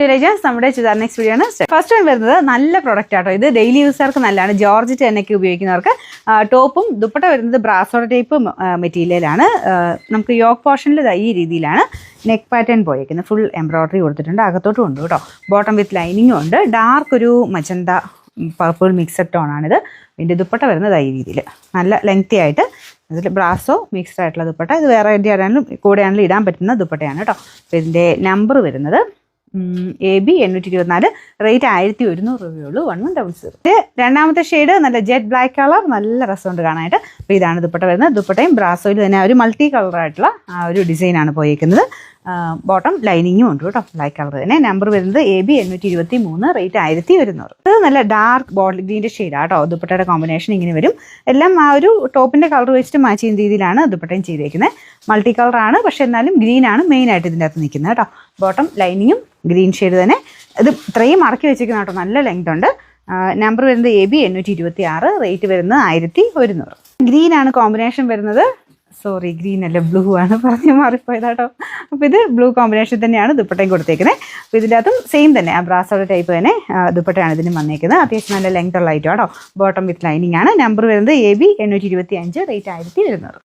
നമ്മുടെ churidar next video ആണ്. First one വരുന്നത് നല്ല പ്രൊഡക്റ്റ് ആട്ടോ. ഇത് ഡെയിലി യൂസർക്ക് നല്ലതാണ്. ജോർജറ്റ് എന്നൊക്കെ ഉപയോഗിക്കുന്നവർക്ക്. ടോപ്പും ദുപ്പട്ട വരുന്നത് ബ്രാസോ ടൈപ്പ് മെറ്റീരിയലാണ്. നമുക്ക് യോക്ക് പോർഷനിൽ ഈ രീതിയിലാണ് നെക്ക് പാറ്റേൺ പോയേക്കുന്നത്. ഫുൾ എംബ്രോയിഡറി കൊടുത്തിട്ടുണ്ട്. അകത്തോട്ടും ഉണ്ട് കേട്ടോ. ബോട്ടം വിത്ത് ലൈനിങ്ങും ഉണ്ട്. ഡാർക്ക് ഒരു മജന്ത പർപ്പിൾ മിക്സഡ് ടോൺ ആണിത്. ഇതിൻ്റെ ദുപ്പട്ട വരുന്നത് ഈ രീതിയിൽ നല്ല ലെങ്തി ആയിട്ട്. ഇതിൽ ബ്രാസോ മിക്സ്ഡ് ആയിട്ടുള്ള ദുപ്പട്ട. ഇത് വേറെ ആണെങ്കിലും കൂടെ ആണെങ്കിലും ഇടാൻ പറ്റുന്ന ദുപ്പട്ടയാണ് കേട്ടോ. അപ്പോൾ ഇതിൻ്റെ നമ്പർ വരുന്നത് AB 824, റേറ്റ് 1100 രൂപയുള്ളൂ. 1100. രണ്ടാമത്തെ ഷെയ്ഡ് നല്ല ജെറ്റ് ബ്ലാക്ക് കളർ, നല്ല രസമുണ്ട് കാണാനായിട്ട്. അപ്പോൾ ഇതാണ് ദുപ്പട്ട വരുന്നത്. ദുപ്പട്ടയും ബ്രാസോയിൽ തന്നെ ഒരു മൾട്ടി കളറായിട്ടുള്ള ഒരു ഡിസൈനാണ് പോയിരിക്കുന്നത്. ബോട്ടം ലൈനിങ്ങും ഉണ്ട് കേട്ടോ, ബ്ലാക്ക് കളർ തന്നെ. നമ്പർ വരുന്നത് AB 823, റേറ്റ് 1100. ഇത് നല്ല ഡാർക്ക് ബോട്ടിൽ ഗ്രീൻ്റെ ഷെയ്ഡാണ് കേട്ടോ. ദുപ്പട്ടയുടെ കോമ്പിനേഷൻ ഇങ്ങനെ വരും. എല്ലാം ആ ഒരു ടോപ്പിൻ്റെ കളർ വെച്ചിട്ട് മാച്ച് ചെയ്യുന്ന രീതിയിലാണ് ദുപ്പട്ടയും ചെയ്തേക്കുന്നത്. മൾട്ടി കളറാണ്, പക്ഷെ എന്നാലും ഗ്രീനാണ് മെയിനായിട്ട് ഇതിൻ്റെ അകത്ത് നിൽക്കുന്നത് കേട്ടോ. ബോട്ടം ലൈനിങ്ങും ഗ്രീൻ ഷെയ്ഡ് തന്നെ. ഇത് ഇത്രയും മടക്കി വെച്ചിരിക്കുന്ന കേട്ടോ, നല്ല ലെങ്ത് ഉണ്ട്. നമ്പർ വരുന്നത് AB 826, റേറ്റ് വരുന്നത് 1100. ഗ്രീനാണ് കോമ്പിനേഷൻ വരുന്നത്. സോറി, ഗ്രീൻ അല്ല, ബ്ലൂ ആണ്, പറഞ്ഞ് മാറിപ്പോയതാട്ടോ. അപ്പോൾ ഇത് ബ്ലൂ കോമ്പിനേഷൻ തന്നെയാണ് ദുപ്പട്ടയും കൊടുത്തേക്കുന്നത്. അപ്പോൾ ഇതിൻ്റെ അകത്തും സെയിം തന്നെ ബ്രാസോയുടെ ടൈപ്പ് തന്നെ ദുപ്പട്ടയാണ് ഇതിന് വന്നേക്കുന്നത്. അത്യാവശ്യം നല്ല ലെങ്ത് ഉള്ള ഐറ്റം ആട്ടോ. ബോട്ടം വിത്ത് ലൈനിങ് ആണ്. നമ്പർ വരുന്നത് AB 825, റേറ്റ് 1100.